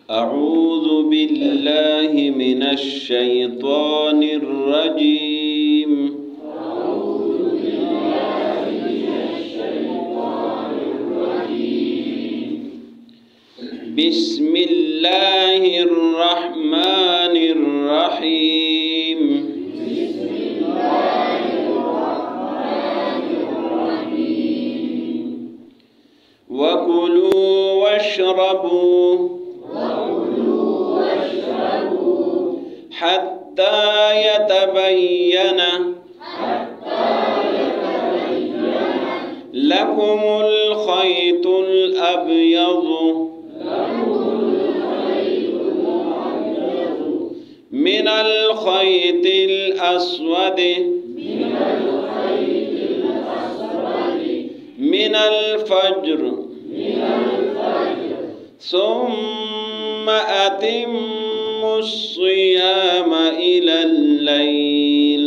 أعوذ بالله من الشيطان الرجيم. بسم الله الرحمن الرحيم. وكلوا واشربوا حتى يتبين لكم الخيط الأبيض من الخيط الأسود من الفجر ثم أتموا الصيام إلى الليل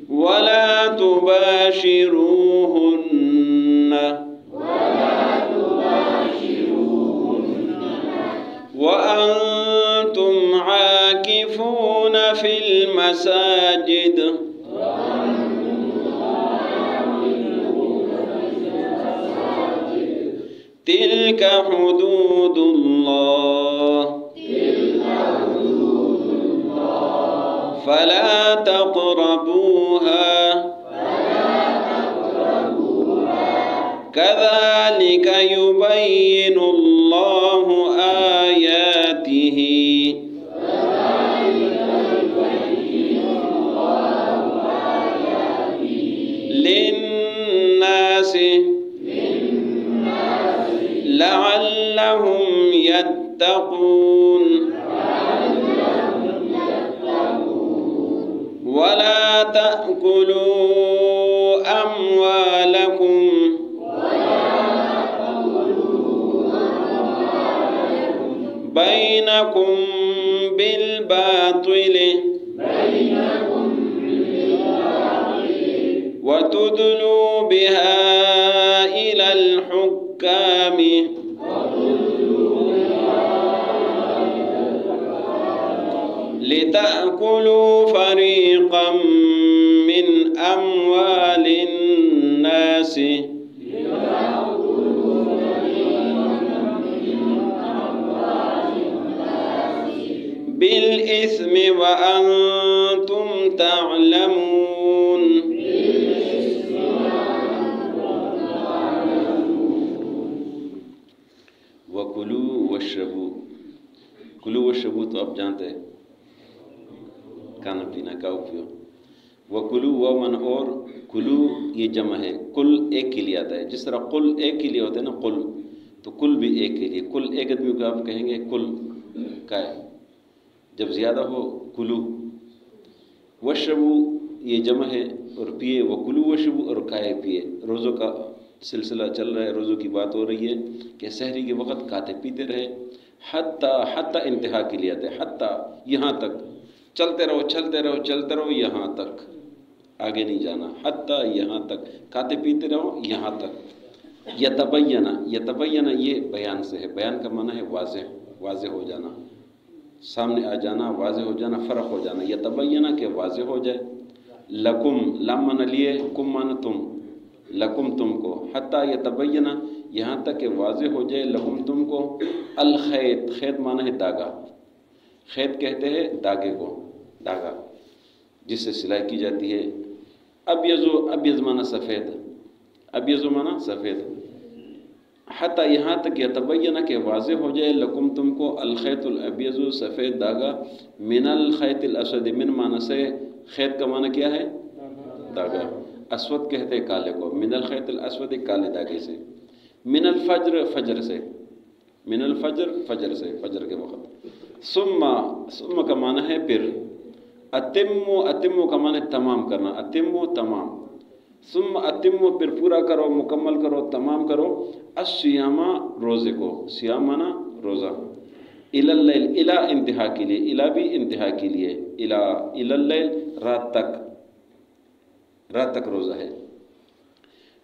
ولا تباشروهن وأنتم عاكفون في المساجد تلك حدود الله فلا تقربوها كذلك يبين الله آياته للناس لعلهم يتقون ولا تأكلوا أموالكم بينكم بالباطل وتدلوا بها إلى الحكام لتأكلوا فريقا من أموال الناس بالإثم وأنتم تعلمون. وَكُلُوا وَاشْرَبُوا. کلو وشربو تو آپ جانتے ہیں کھانا پینا کا پیو. وَكُلُوا وَمَنْ اور کلو یہ جمع ہے. کل ایک کے لیے آتا ہے. جس طرح قل ایک کے لیے ہوتا ہے نا قل، تو کل بھی ایک کے لیے. کل ایک آدمی کو آپ کہیں گے کل کا ہے. جب زیادہ ہو کلو. وشربو یہ جمع ہے اور پیے. وَكُلُوا وَاشْرَبُوا اور کھائے پیے. روزوں کا سلسلہ چل رہا ہے، روزوں کی بات ہو رہی ہے کہ سحری کے وقت کھاتے پیتے رہے. حتی انتہا کے لیے آتے ہیں. حتی یہاں تک چلتے رہو چلتے رہو چلتے رہو یہاں تک، آگے نہیں جانا. حتی یہاں تک کھاتے پیتے رہو یہاں تک. یتبینہ یہ بیان سے ہے. بیان کا معنی ہے واضح ہو جانا، سامنے آ جانا، واضح ہو جانا، فرق ہو جانا. یتبینہ کہ واضح ہو جائے. لکم لام معنی لیے، کم معنی تم، لکم تم کو. حتی یتبینہ یہاں تک کہ واضح ہو جائے. لکم تم کو. الخیط خیط معنی ہے داغا. خیط کہتے ہیں داغے کو، داغا جس سے سلائی کی جاتی ہے. ابیض معنی سفید، ابیض معنی سفید. حتی یہاں تک یتبینہ کہ واضح ہو جائے. لکم تم کو. الخیط الابیض سفید داغا. من الخیط الاسود من معنی سے خیط کا معنی کیا ہے؟ داغا. اسود کہتے ہیں کالے کو. من الخیط الاسود کالے داغے سے. من الفجر فجر سے. من الفجر فجر سے، فجر کے وقت. ثم کا معنی ہے پھر. اتمو کا معنی تمام کرنا. اتمو تمام. ثم اتمو پھر پورا کرو، مکمل کرو، تمام کرو. الصیام روزے کو. صیام معنی روزہ. الی اللیل الی انتہا کے لیے. الی بھی انتہا کے لیے. الی اللیل رات تک، رات تک روزہ ہے.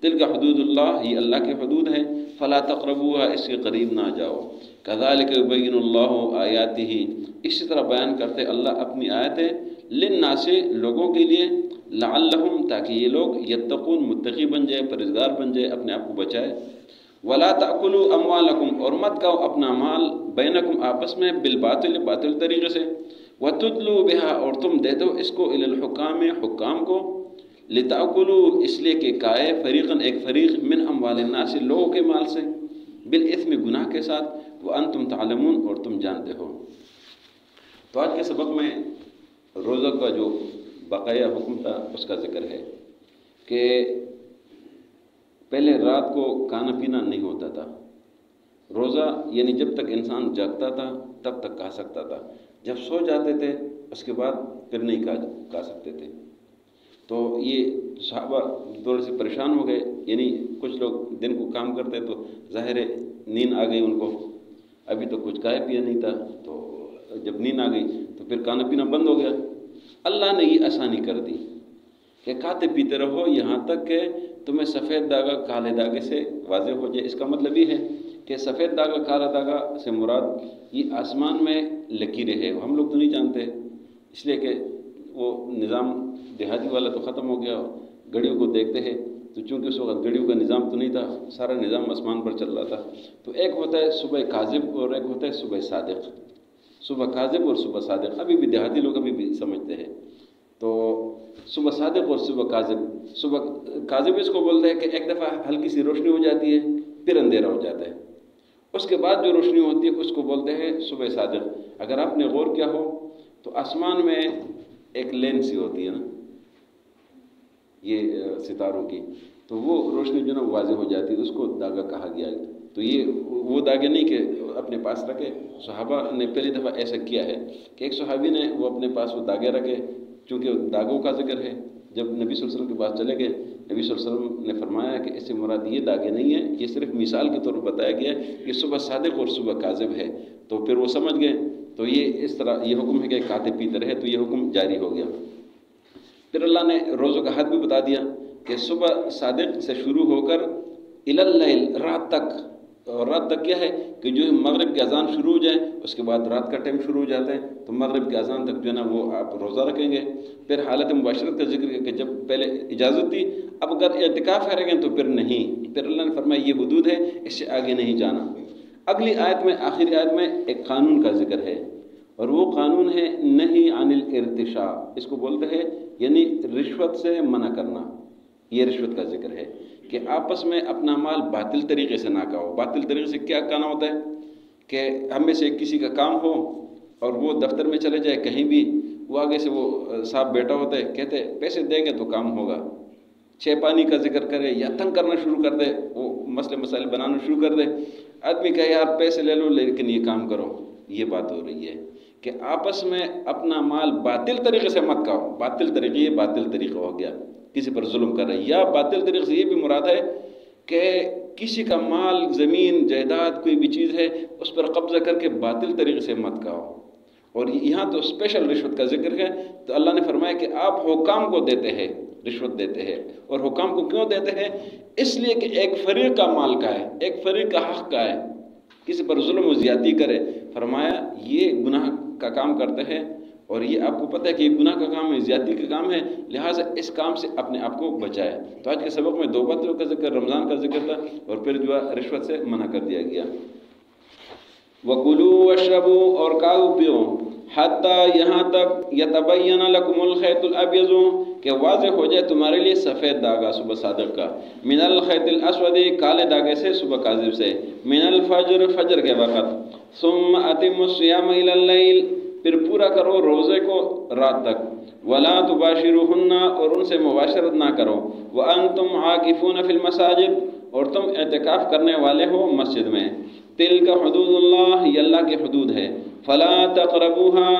تلک حدود اللہ، یہ اللہ کی حدود ہے، فلا تقربوها، اس کے قریب نہ جاؤ، کذالک یبین اللہ آیاتہ، اسی طرح بیان کرتے اللہ اپنی آیتیں، للناس، لوگوں کے لیے، لعلہم، تاکہ یہ لوگ یتقون، متقی بن جائے، پرہیزگار بن جائے، اپنے آپ کو بچائے، ولا تأکلوا اموالکم، اور مت کھاؤ اپنا مال، بینکم، آپس میں، بالباطل، باطل طریقے سے، وتدلوا بہا، اور تم دے دو اس کو، الی الحکام، حکام کو، لتأکلوا، اس لیے کہ کھائے، فریقاً، ایک فریق، من اموال الناس، لوگوں کے مال سے، بالاثم، گناہ کے ساتھ، وانتم تعلمون، اور تم جانتے ہو۔ تو آج کے سبق میں روزہ کا جو بقایا حکم تھا اس کا ذکر ہے کہ پہلے رات کو کھانا پینا نہیں ہوتا تھا، روزہ یعنی جب تک انسان جاگتا تھا تب تک کھا سکتا تھا، جب سو جاتے تھے اس کے بعد پھر نہیں کھا سکتے تھے۔ تو یہ صحابہ تھوڑے سے پریشان ہو گئے، یعنی کچھ لوگ دن کو کام کرتے تو ظاہر ہے نیند آ گئی ان کو، ابھی تو کچھ کھایا پیا نہیں تھا، تو جب نیند آ گئی تو پھر کھانا پینا بند ہو گیا۔ اللہ نے یہ آسانی کر دی کہ کھاتے پیتے رہو یہاں تک کہ تمہیں سفید داغا کالے داغے سے واضح ہو جائے۔ اس کا مطلب یہ ہے کہ سفید داغا کالا داغا سے مراد یہ آسمان میں لکیریں ہے، ہم لوگ تو نہیں جانتے، اس لیے کہ وہ نظام دیہاتی والا تو ختم ہو گیا، گھڑیوں کو دیکھتے ہیں، تو چونکہ اس وقت گھڑیوں کا نظام تو نہیں تھا، سارا نظام آسمان پر چل رہا تھا، تو ایک ہوتا ہے صبح کاذب اور ایک ہوتا ہے صبح صادق، صبح کاذب اور صبح صادق، ابھی بھی دیہاتی لوگ ابھی بھی سمجھتے ہیں۔ تو صبح صادق اور صبح کاذب، صبح کاذب اس کو بولتے ہیں کہ ایک دفعہ ہلکی سی روشنی ہو جاتی ہے پھر اندھیرا ہو جاتا ہے، اس کے بعد جو روشنی ہوتی ہے اس کو بولتے ہیں صبح صادق۔ اگر آپ نے غور کیا ہو تو آسمان میں ایک لین سی ہوتی ہے نا یہ ستاروں کی، تو وہ روشنی جو نا واضح ہو جاتی ہے، اس کو داغا کہا گیا ہے۔ تو یہ وہ داغے نہیں کہ اپنے پاس رکھے، صحابہ نے پہلی دفعہ ایسا کیا ہے کہ ایک صحابی نے وہ اپنے پاس وہ داغے رکھے، چونکہ داغوں کا ذکر ہے، جب نبی صلی اللہ علیہ وسلم کے پاس چلے گئے، نبی صلی اللہ علیہ وسلم نے فرمایا کہ اس سے مراد یہ داغے نہیں ہیں، یہ صرف مثال کے طور پر بتایا گیا ہے کہ صبح صادق اور صبح کاذب ہے، تو پھر وہ سمجھ گئے، تو یہ اس طرح یہ حکم ہے کہ کھاتے پیتے رہے، تو یہ حکم جاری ہو گیا۔ پھر اللہ نے روزوں کا حد بھی بتا دیا کہ صبح صادق سے شروع ہو کر الی اللیل، رات تک، اور رات تک کیا ہے کہ جو مغرب کی اذان شروع ہو جائے اس کے بعد رات کا ٹائم شروع ہو جاتا ہے، تو مغرب کی اذان تک جو ہے نا وہ آپ روزہ رکھیں گے۔ پھر حالت مباشرت کا ذکر ہے کہ جب پہلے اجازت تھی، اب اگر اعتکاف کریں گے تو پھر نہیں، پھر اللہ نے فرمایا یہ حدود ہے، اس سے آگے نہیں جانا۔ اگلی آیت میں، آخری آیت میں ایک قانون کا ذکر ہے، اور وہ قانون ہے نہی عن الارتشاء، اس کو بولتے ہیں یعنی رشوت سے منع کرنا، یہ رشوت کا ذکر ہے کہ آپس میں اپنا مال باطل طریقے سے نہ کھاؤ۔ باطل طریقے سے کیا کہنا ہوتا ہے کہ ہم میں سے کسی کا کام ہو اور وہ دفتر میں چلے جائے کہیں بھی، وہ آگے سے وہ صاحب بیٹا ہوتا ہے، کہتے پیسے دیں گے تو کام ہوگا، چھ پانی کا ذکر کرے یا تنگ کرنا شروع کر دے، وہ مسئلے مسائل بنانا شروع کر دے، آدمی کہے یار پیسے لے لو لیکن یہ کام کرو۔ یہ بات ہو رہی ہے کہ آپس میں اپنا مال باطل طریقے سے مت کھاؤ۔ باطل طریقے، یہ باطل طریقہ ہو گیا، کسی پر ظلم کر رہے، یا باطل طریقے سے یہ بھی مراد ہے کہ کسی کا مال، زمین، جائیداد، کوئی بھی چیز ہے اس پر قبضہ کر کے باطل طریقے سے مت کھاؤ۔ اور یہاں تو اسپیشل رشوت کا ذکر ہے، تو اللہ نے فرمایا کہ آپ حکام کو دیتے ہیں، رشوت دیتے ہیں، اور حکام کو کیوں دیتے ہیں؟ اس لیے کہ ایک فریق کا مال کا ہے، ایک فریق کا حق کا ہے، کسی پر ظلم و زیادتی کرے، فرمایا یہ گناہ کا کام کرتے ہیں، اور یہ آپ کو پتہ ہے کہ یہ گناہ کا کام ہے، زیادتی کا کام ہے، لہٰذا اس کام سے اپنے آپ کو بچائے۔ تو آج کے سبق میں دو باتوں کا ذکر، رمضان کا ذکر تھا، اور پھر جو ہے رشوت سے منع کر دیا گیا۔ وَكُلُوا وَاشْرَبُوا، اور کھاؤ پیو، حَتَّى، یہاں تک، يَتَبَيَّنَ لَكُمُ الْخَيْطُ الْأَبْيَضُ، کہ واضح ہو جائے تمہارے لیے سفید داغا صبح صادق کا، مِنَ الْخَيْطِ الْأَسْوَدِ، کالے داغے سے، صبح کاذب سے، مِنَ الْفَجْرِ، فجر کے وقت، ثُمَّ أَتِمُّوا الصِّيَامَ إِلَى اللَّيْلِ، پھر پورا کرو روزے کو رات تک، وَلَا تُبَاشِرُوهُنَّ، اور ان سے مباشرت نہ کرو، وَأَنْتُمْ عَاكِفُونَ فِي الْمَسَاجِدِ، اور تم اعتکاف کرنے والے ہو مسجد میں، تِلْكَ حُدُودُ اللَّهِ، یہ اللہ کی حدود ہے، فَلَا تَقْرَبُوهَا،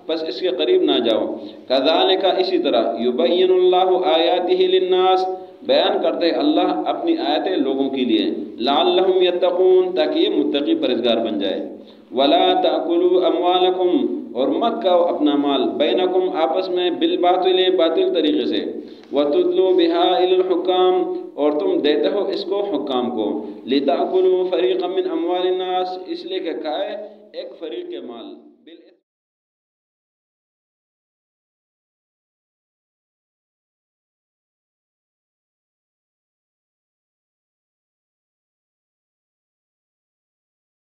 بس اس کے قریب نہ جاؤ، كَذَلِكَ، اسی طرح، يُبَيِّنُ اللَّهُ آيَاتِهِ لِلنَّاسِ، بیان کرتے اللہ اپنی آیتیں لوگوں کے لیے، لَعَلَّهُمْ يَتَّقُونَ، تاکہ یہ متقی پرہیزگار بن جائے، وَلَا تَأْكُلُوا أَمْوَالَكُمْ، اور مت کھاؤ اپنا مال بینکم آپس میں بالباطل باطل طریقے سے وتدلوا بها الى الحکام اور تم دیتے ہو اس کو حکام کو لتأکلوا فریقا من اموال الناس اس لیے کہ کھائے ایک فریق کے مال